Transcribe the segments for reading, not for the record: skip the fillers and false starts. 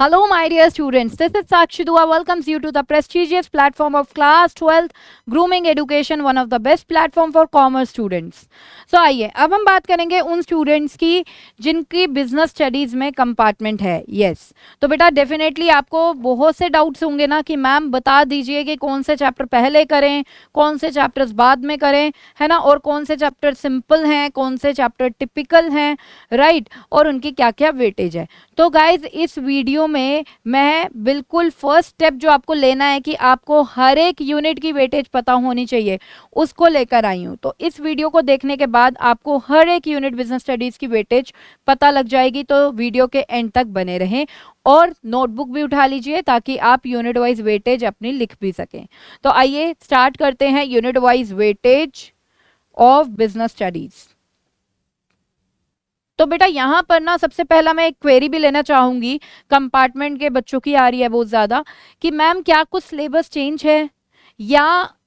Hello, my dear students. This is Sakshi Dua welcomes you to the prestigious platform of Class 12th Grooming Education, one of the best platform for commerce students. So आइए अब हम बात करेंगे उन students की जिनकी business studies में compartment है. यस, तो बेटा डेफिनेटली आपको बहुत से डाउट्स होंगे ना कि मैम बता दीजिए कि कौन से चैप्टर पहले करें, कौन से चैप्टर्स बाद में करें, है ना, और कौन से चैप्टर सिंपल हैं, कौन से चैप्टर टिपिकल हैं, राइट, और उनकी क्या क्या वेटेज है. तो गाइज इस वीडियो में मैं बिल्कुल फर्स्ट स्टेप जो आपको लेना है कि आपको हर एक यूनिट की वेटेज पता होनी चाहिए, उसको लेकर आई हूँ. तो इस वीडियो को देखने के बाद आपको हर एक यूनिट बिजनेस स्टडीज की वेटेज पता लग जाएगी. तो वीडियो के एंड तक बने रहें और नोटबुक भी उठा लीजिए ताकि आप यूनिट वाइज वेटेज अपनी लिख भी सकें. तो आइए स्टार्ट करते हैं unit wise weightage of business studies. तो बेटा यहाँ पर ना सबसे पहला मैं एक क्वेरी भी लेना चाहूंगी, कंपार्टमेंट के बच्चों की आ रही है बहुत ज्यादा कि मैम क्या कुछ सिलेबस चेंज है या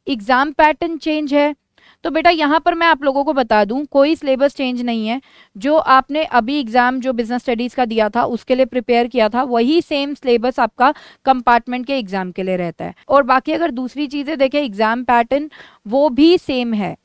एग्जाम पैटर्न चेंज है. तो बेटा यहाँ पर मैं आप लोगों को बता दूं कोई सिलेबस चेंज नहीं है. जो आपने अभी एग्जाम जो बिजनेस स्टडीज का दिया था उसके लिए प्रिपेयर किया था वही सेम सिलेबस आपका कंपार्टमेंट के एग्जाम के लिए रहता है. और बाकी अगर दूसरी चीजें देखें एग्जाम पैटर्न वो भी सेम है.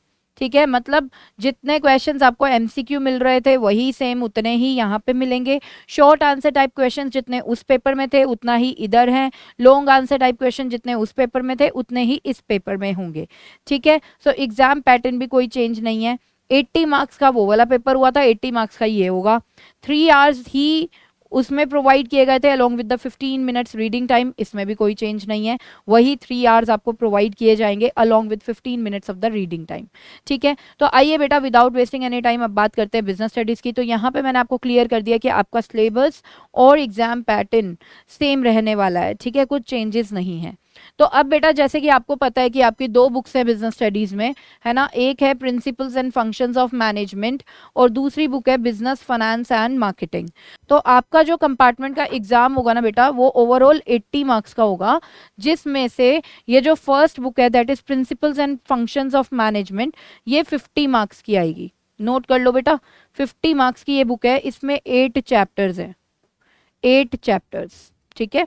ठीक है, मतलब जितने क्वेश्चंस आपको एमसीक्यू मिल रहे थे वही सेम उतने ही यहाँ पे मिलेंगे. शॉर्ट आंसर टाइप क्वेश्चंस जितने उस पेपर में थे उतना ही इधर हैं. लॉन्ग आंसर टाइप क्वेश्चन जितने उस पेपर में थे उतने ही इस पेपर में होंगे. ठीक है, सो एग्जाम पैटर्न भी कोई चेंज नहीं है. 80 मार्क्स का वो वाला पेपर हुआ था, 80 मार्क्स का ये होगा. 3 आवर्स ही उसमें प्रोवाइड किए गए थे along with the 15 minutes reading time. इसमें भी कोई चेंज नहीं है, वही 3 आवर्स आपको प्रोवाइड किए जाएंगे along with 15 minutes of the reading time. ठीक है, तो आइए बेटा विदाउट वेस्टिंग एनी टाइम अब बात करते हैं बिजनेस स्टडीज की. तो यहाँ पे मैंने आपको क्लियर कर दिया कि आपका सिलेबस और एग्जाम पैटर्न सेम रहने वाला है. ठीक है, कुछ चेंजेस नहीं है. तो अब बेटा जैसे कि आपको पता है कि आपकी 2 बुक्स है बिजनेस स्टडीज में, है ना. एक है principles and functions of management और दूसरी बुक है बिजनेस फाइनेंस एंड मार्केटिंग. तो आपका जो कंपार्टमेंट का एग्जाम होगा ना बेटा वो ओवरऑल 80 मार्क्स का होगा, जिसमें से ये जो फर्स्ट बुक है that is principles and functions of management ये 50 मार्क्स की आएगी. नोट कर लो बेटा, 50 मार्क्स की ये बुक है. इसमें 8 चैप्टर्स हैं, 8 चैप्टर्स. ठीक है,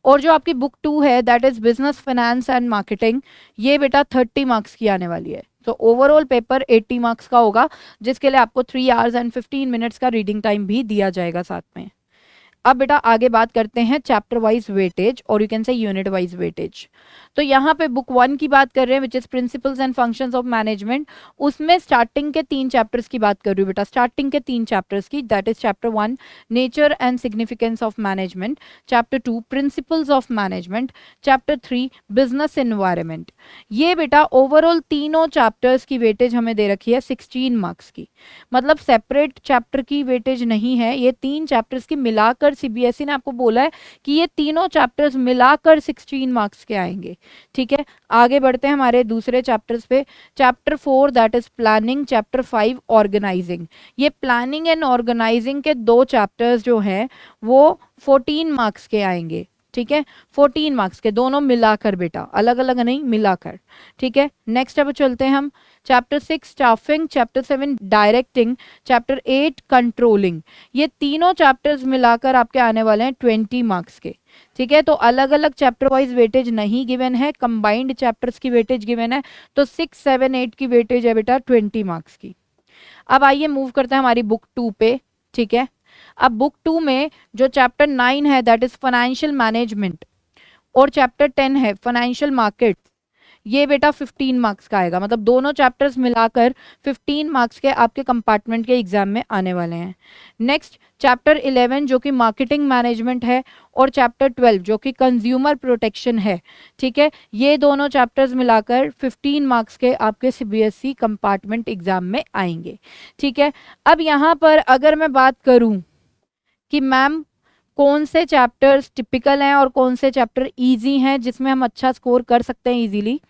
और जो आपकी बुक 2 है that is business finance and marketing ये बेटा 30 मार्क्स की आने वाली है. तो ओवरऑल पेपर 80 मार्क्स का होगा, जिसके लिए आपको 3 आवर्स एंड 15 मिनट्स का रीडिंग टाइम भी दिया जाएगा साथ में. अब बेटा आगे बात करते हैं चैप्टर वाइज वेटेज और you can say unit wise weightage. तो यहाँ पे बुक 1 की बात कर रहे हैं which is principles and functions of management. उसमें स्टार्टिंग के 3 चैप्टर्स की बात कर रही हूँ बेटा, स्टार्टिंग के 3 चैप्टर्स की. That is chapter 1 nature and significance of management, chapter 2 principles of management, chapter 3 business environment. ये बेटा ओवरऑल तीनों चैप्टर्स की वेटेज हमें दे रखी है 16 मार्क्स की. मतलब सेपरेट चैप्टर की वेटेज नहीं है, ये 3 चैप्टर्स की मिलाकर सीबीएसई ने आपको बोला है कि ये तीनों चैप्टर्स मिलाकर 16 मार्क्स के आएंगे. ठीक है, आगे बढ़ते हैं हमारे दूसरे चैप्टर्स पे. Chapter 4 that is planning, chapter 5 organising. ये प्लानिंग एंड ऑर्गेनाइजिंग के 2 चैप्टर्स जो हैं वो 14 मार्क्स के आएंगे. ठीक है, 14 मार्क्स के दोनों मिलाकर बेटा, अलग अलग नहीं मिलाकर. ठीक है, नेक्स्ट अब चलते हैं हम chapter 6 staffing, chapter 7 directing, chapter 8 controlling. ये तीनों चैप्टर्स मिलाकर आपके आने वाले हैं 20 मार्क्स के. ठीक है, तो अलग अलग चैप्टर वाइज वेटेज नहीं गिवन है, कंबाइंड चैप्टर्स की वेटेज गिवन है. तो 6, 7, 8 की वेटेज है बेटा 20 मार्क्स की. अब आइए मूव करते हैं हमारी बुक 2 पे. ठीक है, अब बुक 2 में जो चैप्टर 9 है दैट इज फाइनेंशियल मैनेजमेंट और चैप्टर 10 है फाइनेंशियल मार्केट, ये बेटा 15 मार्क्स का आएगा. मतलब दोनों चैप्टर्स मिलाकर 15 मार्क्स के आपके कंपार्टमेंट के एग्जाम में आने वाले हैं. नेक्स्ट चैप्टर 11 जो कि मार्केटिंग मैनेजमेंट है और चैप्टर 12 जो कि कंज्यूमर प्रोटेक्शन है. ठीक है, ये दोनों चैप्टर्स मिलाकर 15 मार्क्स के आपके सीबीएसई कंपार्टमेंट एग्जाम में आएंगे. ठीक है, अब यहाँ पर अगर मैं बात करूँ कि मैम कौन से चैप्टर्स टिपिकल हैं और कौन से चैप्टर इजी हैं जिसमें हम अच्छा स्कोर कर सकते हैं इजीली,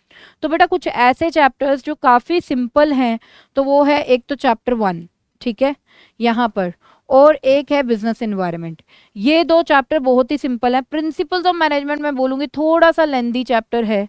तो बेटा कुछ ऐसे चैप्टर्स जो काफ़ी सिंपल हैं तो वो है एक तो चैप्टर 1. ठीक है, यहाँ पर, और एक है बिजनेस एनवायरनमेंट. ये 2 चैप्टर बहुत ही सिंपल हैं. प्रिंसिपल्स ऑफ मैनेजमेंट मैं बोलूँगी थोड़ा सा लेंदी चैप्टर है.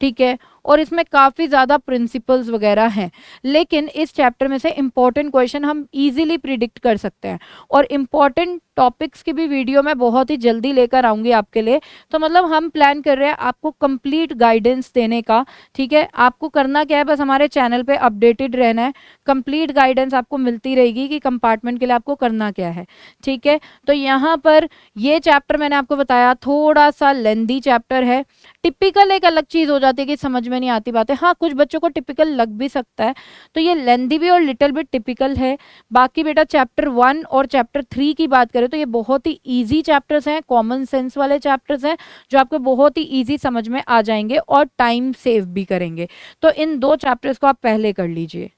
ठीक है, और इसमें काफ़ी ज़्यादा प्रिंसिपल्स वगैरह हैं, लेकिन इस चैप्टर में से इंपॉर्टेंट क्वेश्चन हम इजीली प्रिडिक्ट कर सकते हैं। और इम्पॉर्टेंट टॉपिक्स की भी वीडियो मैं बहुत ही जल्दी लेकर आऊँगी आपके लिए। तो मतलब हम प्लान कर रहे हैं आपको कंप्लीट गाइडेंस देने का, ठीक है। आपको करना क्या है, बस हमारे चैनल पे अपडेटेड रहना है, कंप्लीट गाइडेंस आपको मिलती रहेगी कि कंपार्टमेंट के लिए आपको करना क्या है, ठीक है। तो यहाँ पर ये चैप्टर मैंने आपको बताया थोड़ा सा लेंदी चैप्टर है। टिपिकल एक अलग चीज़ हो जाती है कि समझ में नहीं आती बातें, हाँ कुछ बच्चों को टिपिकल लग भी सकता है, तो ये लेंदी भी और लिटिल बिट टिपिकल है। बाकी बेटा चैप्टर 1 और चैप्टर 3 की बात करें तो ये बहुत ही ईजी चैप्टर्स हैं, कॉमन सेंस वाले चैप्टर्स हैं जो आपको बहुत ही ईजी समझ में आ जाएंगे और टाइम सेव भी करेंगे। तो इन 2 चैप्टर्स को आप पहले कर लीजिए।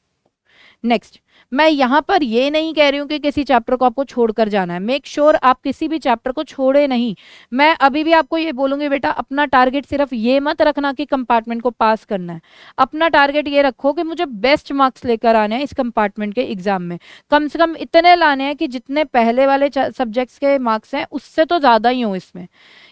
नेक्स्ट, मैं यहाँ पर ये नहीं कह रही हूँ कि किसी चैप्टर को आपको छोड़कर जाना है, मेक श्योर आप किसी भी चैप्टर को छोड़े नहीं। मैं अभी भी आपको ये बोलूँगी बेटा, अपना टारगेट सिर्फ ये मत रखना कि कंपार्टमेंट को पास करना है, अपना टारगेट ये रखो कि मुझे बेस्ट मार्क्स लेकर आने हैं इस कंपार्टमेंट के एग्जाम में, कम से कम इतने लाने हैं कि जितने पहले वाले सब्जेक्ट्स के मार्क्स हैं उससे तो ज़्यादा ही हो इसमें।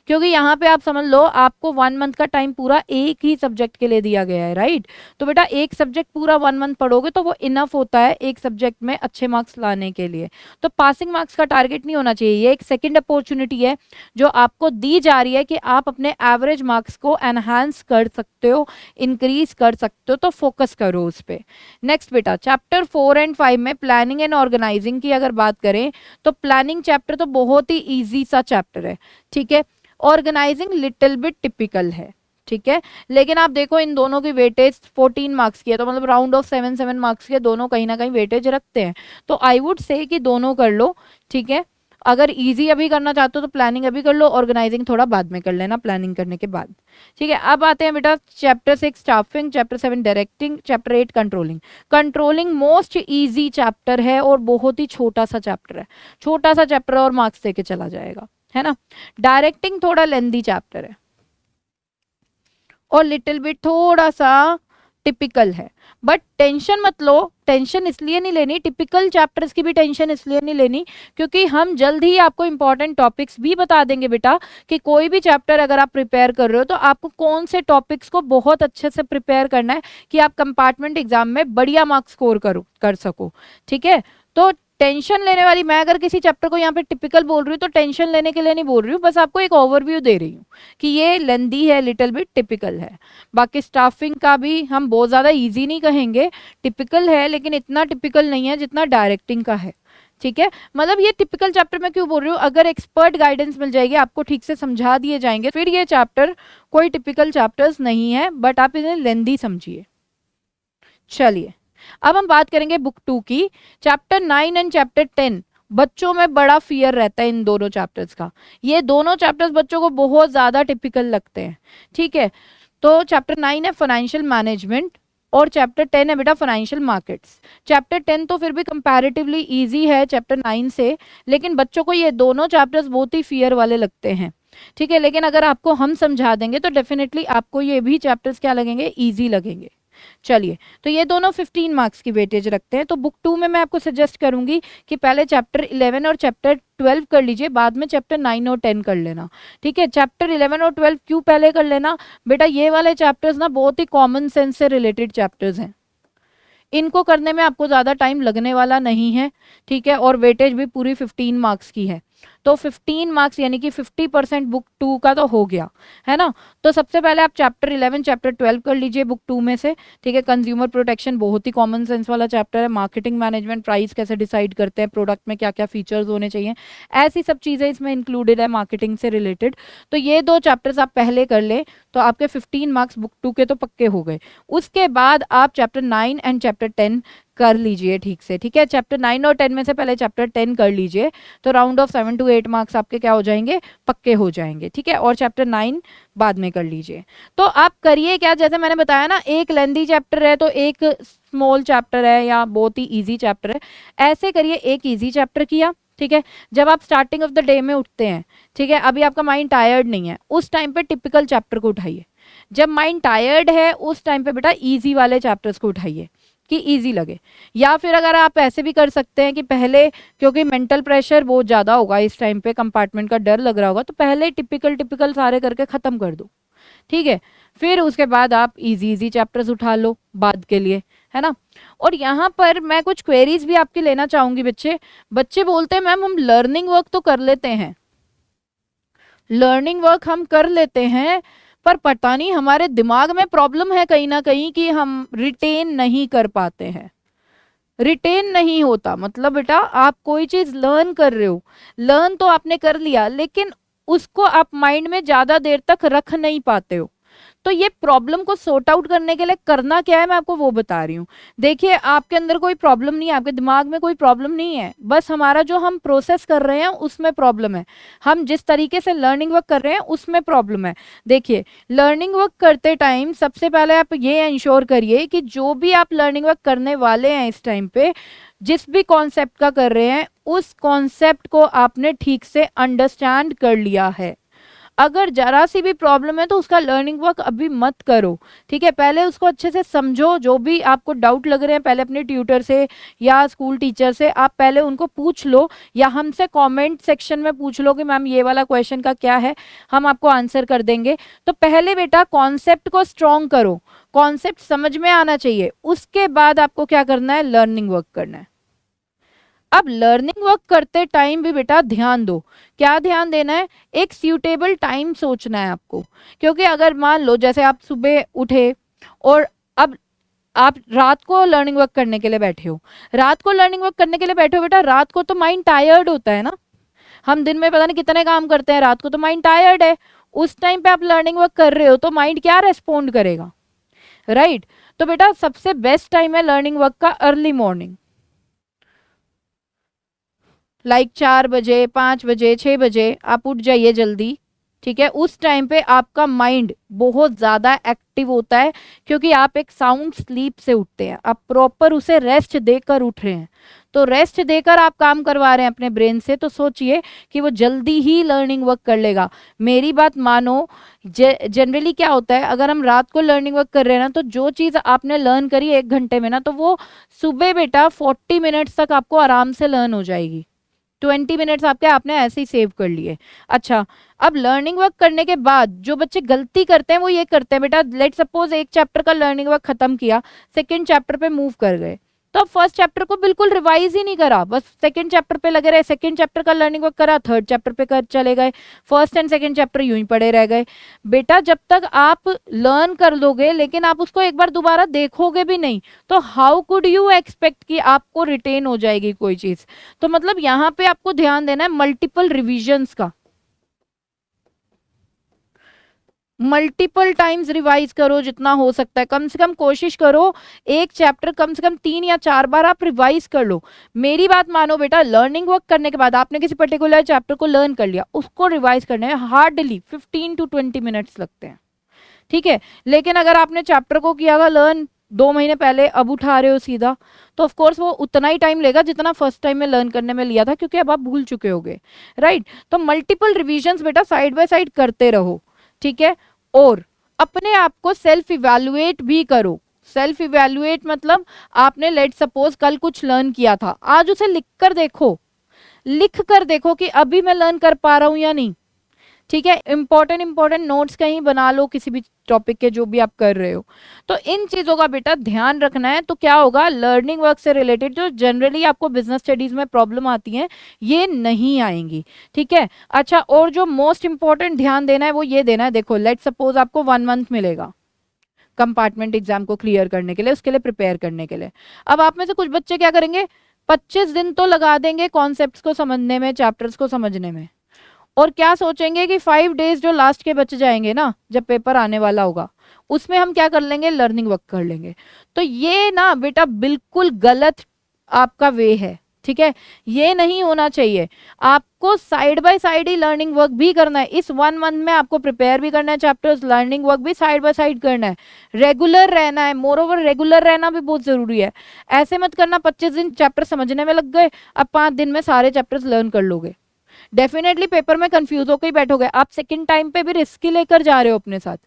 क्योंकि यहाँ पे आप समझ लो आपको 1 मंथ का टाइम पूरा एक ही सब्जेक्ट के लिए दिया गया है, राइट। तो बेटा एक सब्जेक्ट पूरा 1 मंथ पढ़ोगे तो वो इनफ होता है एक सब्जेक्ट में अच्छे मार्क्स लाने के लिए। तो पासिंग मार्क्स का टारगेट नहीं होना चाहिए, ये एक सेकेंड अपॉर्चुनिटी है जो आपको दी जा रही है कि आप अपने एवरेज मार्क्स को एनहांस कर सकते हो, इंक्रीज कर सकते हो, तो फोकस करो उस पर। नेक्स्ट बेटा चैप्टर 4 एंड 5 में प्लानिंग एंड ऑर्गेनाइजिंग की अगर बात करें तो प्लानिंग चैप्टर तो बहुत ही ईजी सा चैप्टर है, ठीक है। ऑर्गेनाइजिंग लिटिल बिट टिपिकल है, ठीक है। लेकिन आप देखो इन दोनों की वेटेज 14 मार्क्स की है, तो मतलब राउंड ऑफ 7 मार्क्स के दोनों कहीं ना कहीं वेटेज रखते हैं। तो आई वुड से कि दोनों कर लो, ठीक है। अगर इजी अभी करना चाहते हो तो प्लानिंग अभी कर लो, ऑर्गेनाइजिंग थोड़ा बाद में कर लेना प्लानिंग करने के बाद, ठीक है। अब आते हैं बेटा chapter 6 staffing, chapter 7 directing, chapter 8 controlling. Controlling most easy chapter है और बहुत ही छोटा सा चैप्टर है, छोटा सा चैप्टर और मार्क्स देके चला जाएगा, है ना। डायरेक्टिंग थोड़ा लेंदी चैप्टर है और लिटिल बिट थोड़ा सा टिपिकल है, बट टेंशन मत लो। टेंशन इसलिए नहीं लेनी, टिपिकल चैप्टर्स की भी टेंशन इसलिए नहीं लेनी क्योंकि हम जल्द ही आपको इंपॉर्टेंट टॉपिक्स भी बता देंगे बेटा कि कोई भी चैप्टर अगर आप प्रिपेयर कर रहे हो तो आपको कौन से टॉपिक्स को बहुत अच्छे से प्रिपेयर करना है कि आप कंपार्टमेंट एग्जाम में बढ़िया मार्क्स स्कोर कर सको, ठीक है। तो टेंशन लेने वाली, मैं अगर किसी चैप्टर को यहाँ पे टिपिकल बोल रही हूँ तो टेंशन लेने के लिए नहीं बोल रही हूँ, बस आपको एक ओवरव्यू दे रही हूँ कि ये लेंदी है, लिटिल बिट टिपिकल है। बाकी स्टाफिंग का भी हम बहुत ज़्यादा इजी नहीं कहेंगे, टिपिकल है लेकिन इतना टिपिकल नहीं है जितना डायरेक्टिंग का है, ठीक है। मतलब ये टिपिकल चैप्टर मैं क्यों बोल रही हूँ, अगर एक्सपर्ट गाइडेंस मिल जाएगी, आपको ठीक से समझा दिए जाएंगे, फिर ये चैप्टर कोई टिपिकल चैप्टर्स नहीं है, बट आप इन्हें लेंदी समझिए। चलिए अब हम बात करेंगे बुक 2 की। चैप्टर 9 एंड चैप्टर 10 बच्चों में बड़ा फियर रहता है इन दोनों चैप्टर्स का, ये दोनों चैप्टर्स बच्चों को बहुत ज्यादा टिपिकल लगते हैं, ठीक है। तो चैप्टर 9 है फाइनेंशियल मैनेजमेंट और चैप्टर 10 है बेटा फाइनेंशियल मार्केट्स। चैप्टर 10 तो फिर भी कंपैरेटिवली इजी है चैप्टर 9 से, लेकिन बच्चों को ये दोनों चैप्टर्स बहुत ही फियर वाले लगते हैं, ठीक है। लेकिन अगर आपको हम समझा देंगे तो डेफिनेटली आपको ये भी चैप्टर्स क्या लगेंगे, ईजी लगेंगे। चलिए तो ये दोनों 15 मार्क्स की वेटेज रखते हैं। तो बुक 2 में मैं आपको सजेस्ट करूंगी कि पहले चैप्टर 11 और चैप्टर 12 कर लीजिए, बाद में चैप्टर 9 और 10 कर लेना, ठीक है। चैप्टर 11 और 12 क्यों पहले कर लेना बेटा, ये वाले चैप्टर्स ना बहुत ही कॉमन सेंस से रिलेटेड चैप्टर्स हैं, इनको करने में आपको ज़्यादा टाइम लगने वाला नहीं है, ठीक है। और वेटेज भी पूरी 15 मार्क्स की है, तो 15 मार्क्स यानी कि 50% बुक 2 का तो हो गया, है ना। तो सबसे पहले आप चैप्टर 11 चैप्टर 12 कर लीजिए बुक 2 में से, ठीक है। कंज्यूमर प्रोटेक्शन बहुत ही कॉमन सेंस वाला चैप्टर है, मार्केटिंग मैनेजमेंट, प्राइस कैसे डिसाइड करते हैं, प्रोडक्ट में क्या क्या फीचर्स होने चाहिए, ऐसी सब चीज़ें इसमें इंक्लूडेड है मार्केटिंग से रिलेटेड। तो ये 2 चैप्टर्स आप पहले कर ले तो आपके 15 मार्क्स बुक 2 के तो पक्के हो गए। उसके बाद आप चैप्टर 9 एंड चैप्टर 10 कर लीजिए ठीक से, ठीक है। चैप्टर 9 और 10 में से पहले चैप्टर 10 कर लीजिए, तो राउंड ऑफ 7 to 8 मार्क्स आपके क्या हो जाएंगे, पक्के हो जाएंगे, ठीक है। और चैप्टर 9 बाद में कर लीजिए। तो आप करिए क्या, जैसे मैंने बताया ना, एक लेंदी चैप्टर है तो एक स्मॉल चैप्टर है या बहुत ही ईजी चैप्टर है, ऐसे करिए। एक ईजी चैप्टर किया, ठीक है। जब आप स्टार्टिंग ऑफ द डे में उठते हैं, ठीक है, अभी आपका माइंड टायर्ड नहीं है, उस टाइम पे टिपिकल चैप्टर को उठाइए। जब माइंड टायर्ड है उस टाइम पे बेटा इजी वाले चैप्टर्स को उठाइए कि इजी लगे। या फिर अगर आप ऐसे भी कर सकते हैं कि पहले, क्योंकि मेंटल प्रेशर बहुत ज़्यादा होगा इस टाइम पे, कंपार्टमेंट का डर लग रहा होगा, तो पहले टिपिकल सारे करके ख़त्म कर दो, ठीक है, फिर उसके बाद आप इजी इजी चैप्टर्स उठा लो बाद के लिए, है ना। और यहाँ पर मैं कुछ क्वेरीज भी आपकी लेना चाहूंगी बच्चे। बच्चे बोलते हैं मैम हम लर्निंग वर्क तो कर लेते हैं, लर्निंग वर्क हम कर लेते हैं, पर पता नहीं हमारे दिमाग में प्रॉब्लम है कहीं ना कहीं कि हम रिटेन नहीं कर पाते हैं। रिटेन नहीं होता मतलब बेटा आप कोई चीज लर्न कर रहे हो, लर्न तो आपने कर लिया लेकिन उसको आप माइंड में ज्यादा देर तक रख नहीं पाते हो। तो ये प्रॉब्लम को सॉर्ट आउट करने के लिए करना क्या है मैं आपको वो बता रही हूँ। देखिए आपके अंदर कोई प्रॉब्लम नहीं है, आपके दिमाग में कोई प्रॉब्लम नहीं है, बस हमारा जो हम प्रोसेस कर रहे हैं उसमें प्रॉब्लम है, हम जिस तरीके से लर्निंग वर्क कर रहे हैं उसमें प्रॉब्लम है। देखिए लर्निंग वर्क करते टाइम सबसे पहले आप ये इंश्योर करिए कि जो भी आप लर्निंग वर्क करने वाले हैं इस टाइम पे, जिस भी कॉन्सेप्ट का कर रहे हैं उस कॉन्सेप्ट को आपने ठीक से अंडरस्टैंड कर लिया है। अगर जरा सी भी प्रॉब्लम है तो उसका लर्निंग वर्क अभी मत करो, ठीक है। पहले उसको अच्छे से समझो, जो भी आपको डाउट लग रहे हैं पहले अपने ट्यूटर से या स्कूल टीचर से आप पहले उनको पूछ लो, या हमसे कमेंट सेक्शन में पूछ लो कि मैम ये वाला क्वेश्चन का क्या है, हम आपको आंसर कर देंगे। तो पहले बेटा कॉन्सेप्ट को स्ट्रॉन्ग करो, कॉन्सेप्ट समझ में आना चाहिए, उसके बाद आपको क्या करना है, लर्निंग वर्क करना है। अब लर्निंग वर्क करते टाइम भी बेटा ध्यान दो, क्या ध्यान देना है, एक सूटेबल टाइम सोचना है आपको। क्योंकि अगर मान लो जैसे आप सुबह उठे और अब आप रात को लर्निंग वर्क करने के लिए बैठे हो, रात को लर्निंग वर्क करने के लिए बैठे हो बेटा, रात को तो माइंड टायर्ड होता है ना, हम दिन में पता नहीं कितने काम करते हैं, रात को तो माइंड टायर्ड है, उस टाइम पे आप लर्निंग वर्क कर रहे हो तो माइंड क्या रेस्पॉन्ड करेगा, राइट। तो बेटा सबसे बेस्ट टाइम है लर्निंग वर्क का अर्ली मॉर्निंग, लाइक 4 बजे 5 बजे 6 बजे आप उठ जाइए जल्दी, ठीक है। उस टाइम पे आपका माइंड बहुत ज्यादा एक्टिव होता है, क्योंकि आप एक साउंड स्लीप से उठते हैं, आप प्रॉपर उसे रेस्ट देकर उठ रहे हैं, तो रेस्ट देकर आप काम करवा रहे हैं अपने ब्रेन से, तो सोचिए कि वो जल्दी ही लर्निंग वर्क कर लेगा। मेरी बात मानो, जनरली क्या होता है अगर हम रात को लर्निंग वर्क कर रहे हैं ना, तो जो चीज़ आपने लर्न करी 1 घंटे में ना, तो वो सुबह बेटा 40 मिनट्स तक आपको आराम से लर्न हो जाएगी, 20 मिनट्स आपके आपने ऐसे ही सेव कर लिए। अच्छा, अब लर्निंग वर्क करने के बाद जो बच्चे गलती करते हैं वो ये करते हैं बेटा, लेट सपोज एक चैप्टर का लर्निंग वर्क खत्म किया, सेकंड चैप्टर पे मूव कर गए, तो अब फर्स्ट चैप्टर को बिल्कुल रिवाइज ही नहीं करा, बस सेकंड चैप्टर पे लगे रहे, सेकंड चैप्टर का लर्निंग वर्क करा, थर्ड चैप्टर पे कर चले गए, फर्स्ट एंड सेकंड चैप्टर यूं ही पड़े रह गए। बेटा जब तक आप लर्न कर लोगे लेकिन आप उसको एक बार दोबारा देखोगे भी नहीं, तो हाउ कुड यू एक्सपेक्ट कि आपको रिटेन हो जाएगी कोई चीज। तो मतलब यहाँ पे आपको ध्यान देना है मल्टीपल रिविजन्स का, मल्टीपल टाइम्स रिवाइज करो जितना हो सकता है, कम से कम कोशिश करो एक चैप्टर कम से कम 3 या 4 बार आप रिवाइज कर लो। मेरी बात मानो बेटा, लर्निंग वर्क करने के बाद आपने किसी पर्टिकुलर चैप्टर को लर्न कर लिया, उसको रिवाइज करने में हार्डली 15 to 20 मिनट्स लगते हैं, ठीक है। लेकिन अगर आपने चैप्टर को किया था लर्न 2 महीने पहले, अब उठा रहे हो सीधा, तो ऑफ कोर्स वो उतना ही टाइम लेगा जितना फर्स्ट टाइम में लर्न करने में लिया था, क्योंकि अब आप भूल चुके होगे, राइट। तो मल्टीपल रिविजन्स बेटा साइड बाय साइड करते रहो, ठीक है। और अपने आप को सेल्फ इवैल्यूएट भी करो। सेल्फ इवैल्यूएट मतलब आपने लेट सपोज कल कुछ लर्न किया था, आज उसे लिख कर देखो, लिख कर देखो कि अभी मैं लर्न कर पा रहा हूं या नहीं, ठीक है। इंपॉर्टेंट नोट्स कहीं बना लो किसी भी टॉपिक के जो भी आप कर रहे हो। तो इन चीजों का बेटा ध्यान रखना है, तो क्या होगा, लर्निंग वर्क से रिलेटेड जो जनरली आपको बिजनेस स्टडीज में प्रॉब्लम आती है ये नहीं आएंगी, ठीक है। अच्छा, और जो मोस्ट इंपॉर्टेंट ध्यान देना है वो ये देना है, देखो लेट सपोज आपको 1 मंथ मिलेगा कंपार्टमेंट एग्जाम को क्लियर करने के लिए, उसके लिए प्रिपेयर करने के लिए। अब आप में से कुछ बच्चे क्या करेंगे, 25 दिन तो लगा देंगे कॉन्सेप्ट्स को समझने में, चैप्टर्स को समझने में, और क्या सोचेंगे कि 5 डेज जो लास्ट के बच जाएंगे ना, जब पेपर आने वाला होगा, उसमें हम क्या कर लेंगे, लर्निंग वर्क कर लेंगे। तो ये ना बेटा बिल्कुल गलत आपका वे है, ठीक है, ये नहीं होना चाहिए। आपको side by side he learning work भी करना है, इस 1 मंथ में आपको प्रिपेयर भी करना है चैप्टर्स, लर्निंग वर्क भी साइड बाय साइड करना है, रेगुलर रहना है। मोर ओवर रेगुलर रहना भी बहुत जरूरी है, ऐसे मत करना 25 दिन चैप्टर समझने में लग गए, अब 5 दिन में सारे चैप्टर्स लर्न कर लोगे, डेफिनेटली पेपर में कंफ्यूज होकर ही बैठोगे। आप सेकंड टाइम पे भी रिस्क लेकर जा रहे हो अपने साथ।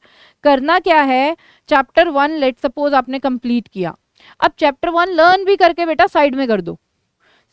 करना क्या है, चैप्टर 1 लेट सपोज आपने कंप्लीट किया, अब चैप्टर 1 लर्न भी करके बेटा साइड में कर दो,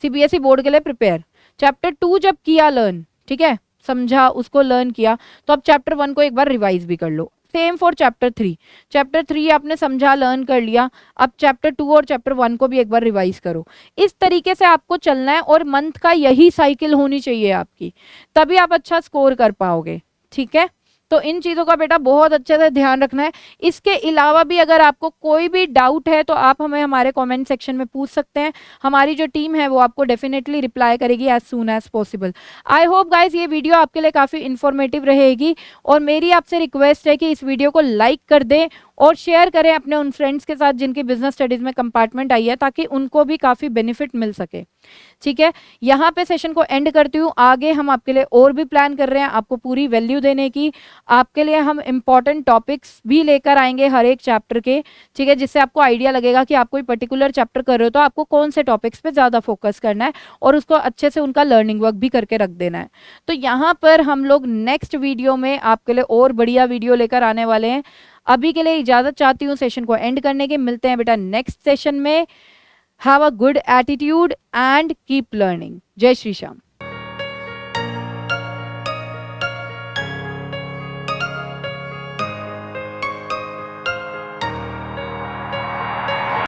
सीबीएसई बोर्ड के लिए प्रिपेयर। चैप्टर 2 जब किया लर्न, ठीक है, समझा उसको लर्न किया, तो अब चैप्टर 1 को एक बार रिवाइज भी कर लो, सेम फॉर चैप्टर 3। चैप्टर 3 आपने समझा, लर्न कर लिया, अब चैप्टर 2 और चैप्टर 1 को भी एक बार रिवाइज करो। इस तरीके से आपको चलना है और मंथ का यही साइकिल होनी चाहिए आपकी, तभी आप अच्छा स्कोर कर पाओगे। ठीक है, तो इन चीज़ों का बेटा बहुत अच्छे से ध्यान रखना है। इसके अलावा भी अगर आपको कोई भी डाउट है तो आप हमें हमारे कमेंट सेक्शन में पूछ सकते हैं, हमारी जो टीम है वो आपको डेफिनेटली रिप्लाई करेगी as soon as possible. I hope guys ये वीडियो आपके लिए काफ़ी इन्फॉर्मेटिव रहेगी, और मेरी आपसे रिक्वेस्ट है कि इस वीडियो को लाइक कर दें और शेयर करें अपने उन फ्रेंड्स के साथ जिनकी बिजनेस स्टडीज़ में कंपार्टमेंट आई है, ताकि उनको भी काफ़ी बेनिफिट मिल सके। ठीक है, यहाँ पे सेशन को एंड करती हूँ। आगे हम आपके लिए और भी प्लान कर रहे हैं आपको पूरी वैल्यू देने की। आपके लिए हम इंपॉर्टेंट टॉपिक्स भी लेकर आएंगे हर एक चैप्टर के, ठीक है, जिससे आपको आइडिया लगेगा कि आप कोई पर्टिकुलर चैप्टर कर रहे हो तो आपको कौन से टॉपिक्स पे ज़्यादा फोकस करना है और उसको अच्छे से उनका लर्निंग वर्क भी करके रख देना है। तो यहाँ पर हम लोग नेक्स्ट वीडियो में आपके लिए और बढ़िया वीडियो लेकर आने वाले हैं। अभी के लिए इजाज़त चाहती हूँ सेशन को एंड करने की। मिलते हैं बेटा नेक्स्ट सेशन में। Have a good attitude and keep learning. जय श्री श्याम।